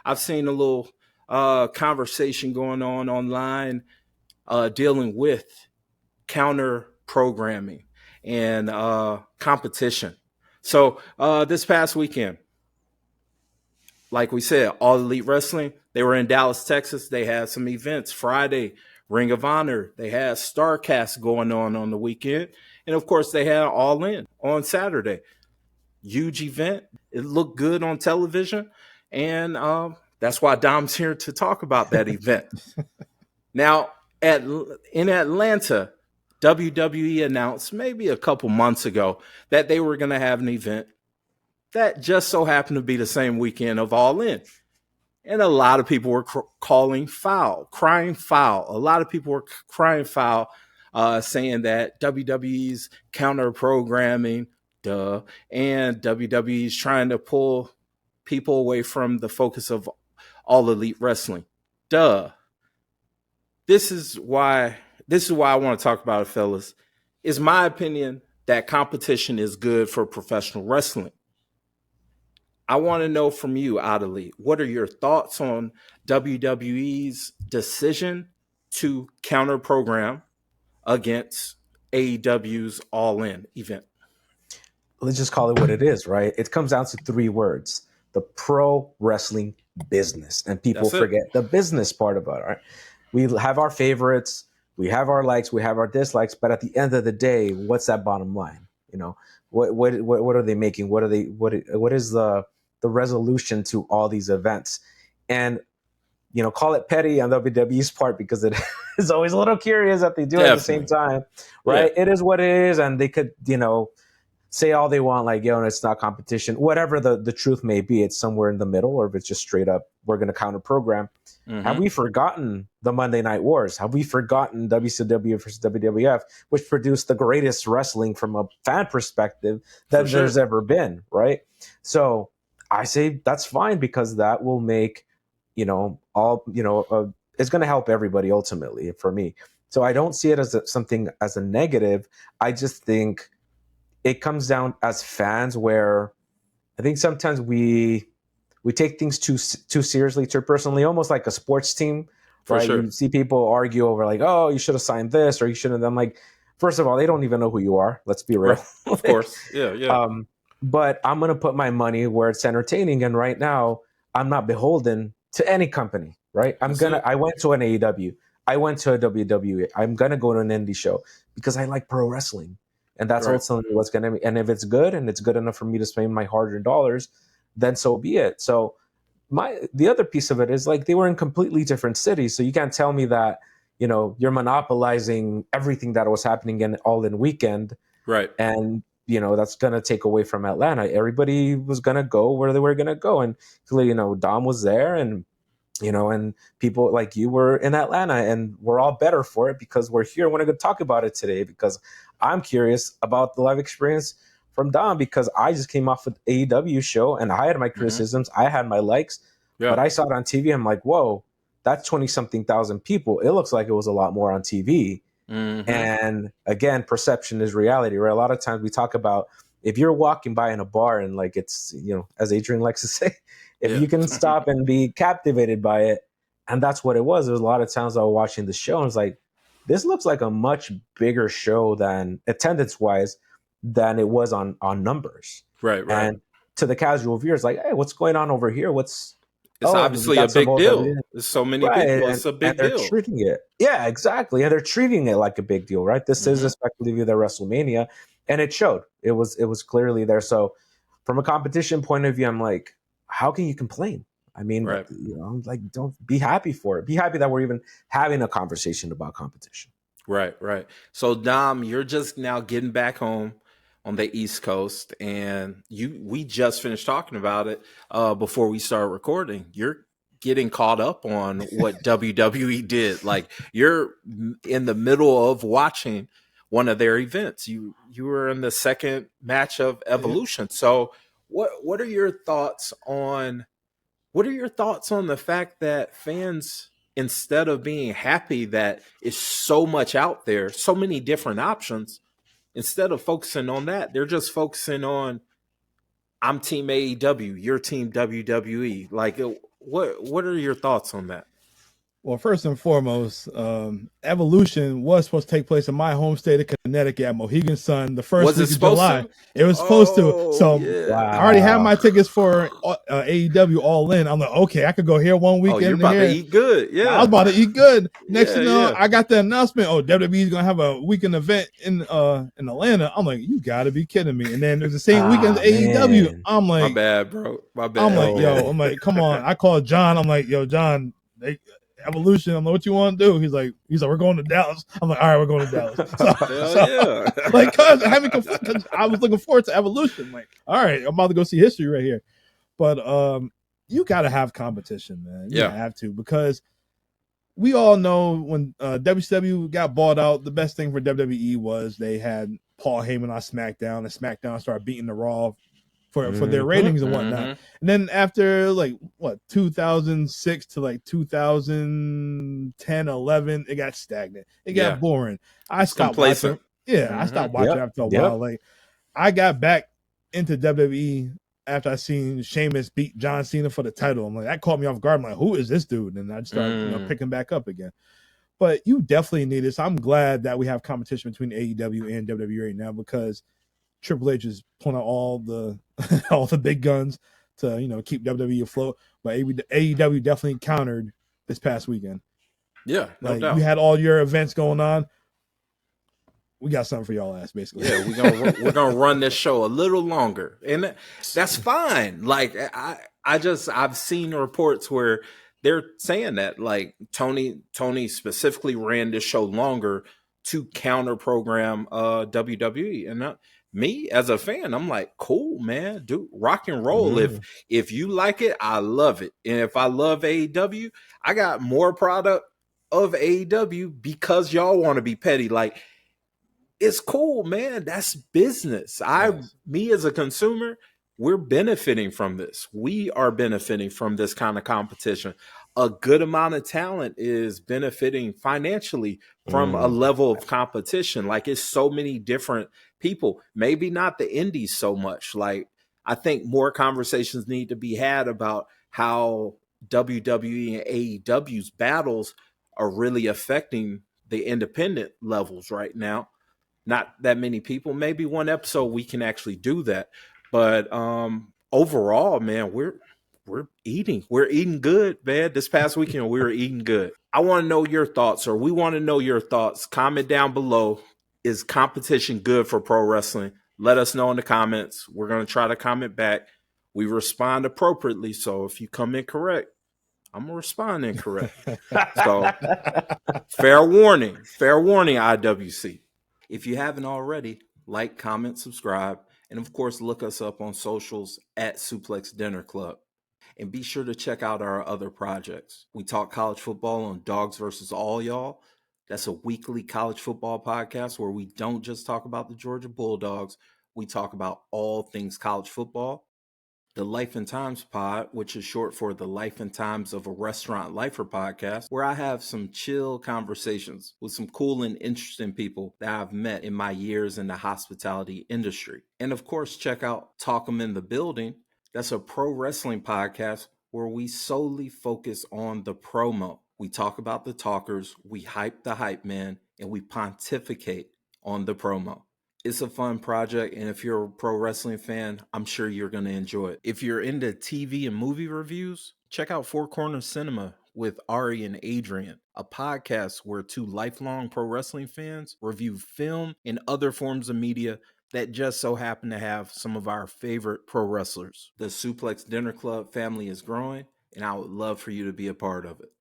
I've seen a little conversation going on online dealing with counter programming and competition. So this past weekend, like we said, All Elite Wrestling, they were in Dallas, Texas. They had some events Friday, Ring of Honor. They had StarCast going on the weekend. And of course, they had All In on Saturday. Huge event. It looked good on television. And that's why Dom's here to talk about that event. Now, in Atlanta, WWE announced maybe a couple months ago that they were going to have an event that just so happened to be the same weekend of All In. And a lot of people were crying foul. A lot of people were crying foul, saying that WWE's counter programming, and WWE's trying to pull people away from the focus of All Elite Wrestling. This is why I want to talk about it, fellas. It's my opinion that competition is good for professional wrestling. I want to know from you, Adelie, what are your thoughts on WWE's decision to counter program against AEW's All In event? Let's just call it what it is, right? It comes down to 3 words: the pro wrestling business. And people forget the business part about it, right? We have our favorites, we have our likes, we have our dislikes, but at the end of the day, what's that bottom line? You know, what are they making? What is the resolution to all these events? And call it petty on WWE's part, because it is always a little curious that they do it at the same time, right? Yeah. It is what it is, and they could say all they want, like, it's not competition, whatever the truth may be. It's somewhere in the middle, or if it's just straight up, we're going to counter program. Mm-hmm. Have we forgotten the Monday Night Wars? Have we forgotten WCW versus WWF, which produced the greatest wrestling from a fan perspective that there's ever been, right? So I say that's fine, because that will make, it's going to help everybody ultimately for me. So I don't see it as something as a negative. I just think it comes down as fans, where I think sometimes we take things too seriously, too personally, almost like a sports team, right? Sure. You see people argue over, like, oh, you should have signed this, or you shouldn't. I'm like, first of all, they don't even know who you are. Let's be real. Of course. Yeah. But I'm going to put my money where it's entertaining. And right now, I'm not beholden to any company, right? I went to an AEW. I went to a WWE. I'm going to go to an indie show because I like pro wrestling. And that's ultimately what's going to be. And if it's good, and it's good enough for me to spend my hard-earned dollars, then so be it. So the other piece of it is, like, they were in completely different cities. So you can't tell me that, you're monopolizing everything that was happening in All In weekend. Right. And, that's going to take away from Atlanta. Everybody was going to go where they were going to go. And, Dom was there, and, and people like you were in Atlanta, and we're all better for it because we're here. I want to talk about it today because I'm curious about the live experience from Dom, because I just came off of AEW show and I had my criticisms. I had my likes, but I saw it on TV. I'm like, whoa, that's 20 something thousand people. It looks like it was a lot more on TV. Mm-hmm. And again, perception is reality, right? A lot of times we talk about, if you're walking by in a bar and, like, it's, as Adrian likes to say, if you can stop and be captivated by it. And that's what it was. There was a lot of times I was watching the show and I was like, this looks like a much bigger show than attendance wise than it was on numbers. Right. And to the casual viewers, like, hey, what's going on over here? It's obviously a big deal. There's so many people. It's a big deal. They're treating it. Yeah, exactly. And they're treating it like a big deal, right? This is effectively their WrestleMania. And it showed. It was clearly there. So from a competition point of view, I'm like, how can you complain? I mean, like, don't be happy for it. Be happy that we're even having a conversation about competition. Right. So Dom, you're just now getting back home on the East Coast, and we just finished talking about it before we started recording. You're getting caught up on what WWE did. Like, you're in the middle of watching one of their events. You were in the second match of Evolution. So what are your thoughts on the fact that fans, instead of being happy that it's so much out there, so many different options, instead of focusing on that, they're just focusing on, I'm team AEW, your team WWE. Like, What are your thoughts on that? Well, first and foremost, Evolution was supposed to take place in my home state of Connecticut at Mohegan Sun the first Was it week of supposed July. to? It was supposed to. Oh, So yeah. I already have Wow. my tickets for AEW All In. I'm like, okay, I could go here one Oh, you're weekend about to here. eat good. Yeah. I was about to eat good. Next thing you know, yeah. I got the announcement. Oh, WWE is gonna have a weekend event in Atlanta. I'm like, you gotta be kidding me. And then it was the same weekend as AEW. Man. I'm My like, bad, bro. My bad. I'm like, Oh. I'm like, come on. I called John. I'm like, yo, John, Evolution. I'm like, what you want to do? He's like, we're going to Dallas. I'm like, all right, we're going to Dallas. Hell yeah. Like, cause having conflict, cause I was looking forward to Evolution. Like, all right, I'm about to go see history right here. But you gotta have competition, man. You have to, because we all know when WCW got bought out, the best thing for WWE was they had Paul Heyman on SmackDown, and SmackDown started beating the Raw for their ratings and whatnot. And then after 2006 to 2010, 11, it got stagnant. It got boring. I stopped watching. Yeah, I stopped watching after a while. Like, I got back into WWE after I seen Sheamus beat John Cena for the title. I'm like, that caught me off guard. I'm like, who is this dude? And I just started picking back up again. But you definitely need it. So I'm glad that we have competition between AEW and WWE right now, because Triple H is pulling out all the big guns to keep WWE afloat. But AEW definitely countered this past weekend. Yeah, no doubt. You had all your events going on. We got something for y'all ass, basically. Yeah, we're gonna run this show a little longer, and that's fine. Like, I've seen reports where they're saying that, like, Tony specifically ran this show longer to counter program WWE, and me as a fan, I'm like, cool, man, dude, rock and roll. If you like it, I love it, and if I love AEW, I got more product of AEW because y'all want to be petty, like. It's cool, man. That's business. Me as a consumer, we're benefiting from this. We are benefiting from this kind of competition. A good amount of talent is benefiting financially from a level of competition. Like, it's so many different people. Maybe not the indies so much. Like, I think more conversations need to be had about how WWE and AEW's battles are really affecting the independent levels right now. Not that many people. Maybe one episode we can actually do that. But overall, man, we're eating. We're eating good, man. This past weekend we were eating good. I want to know your thoughts, or we want to know your thoughts. Comment down below. Is competition good for pro wrestling? Let us know in the comments. We're going to try to comment back. We respond appropriately. So if you come in correct, I'm going to respond incorrect. So fair warning, IWC. If you haven't already, like, comment, subscribe, and of course, look us up on socials at Suplex Dinner Club. And be sure to check out our other projects. We talk college football on Dogs versus All Y'all. That's a weekly college football podcast where we don't just talk about the Georgia Bulldogs. We talk about all things college football. The Life and Times Pod, which is short for the Life and Times of a Restaurant Lifer podcast, where I have some chill conversations with some cool and interesting people that I've met in my years in the hospitality industry. And of course, check out Talk 'em in the Building. That's a pro wrestling podcast where we solely focus on the promo. We talk about the talkers, we hype the hype man, and we pontificate on the promo. It's a fun project, and if you're a pro wrestling fan, I'm sure you're going to enjoy it. If you're into TV and movie reviews, check out Four Corners Cinema with Ari and Adrian, a podcast where two lifelong pro wrestling fans review film and other forms of media that just so happen to have some of our favorite pro wrestlers. The Suplex Dinner Club family is growing, and I would love for you to be a part of it.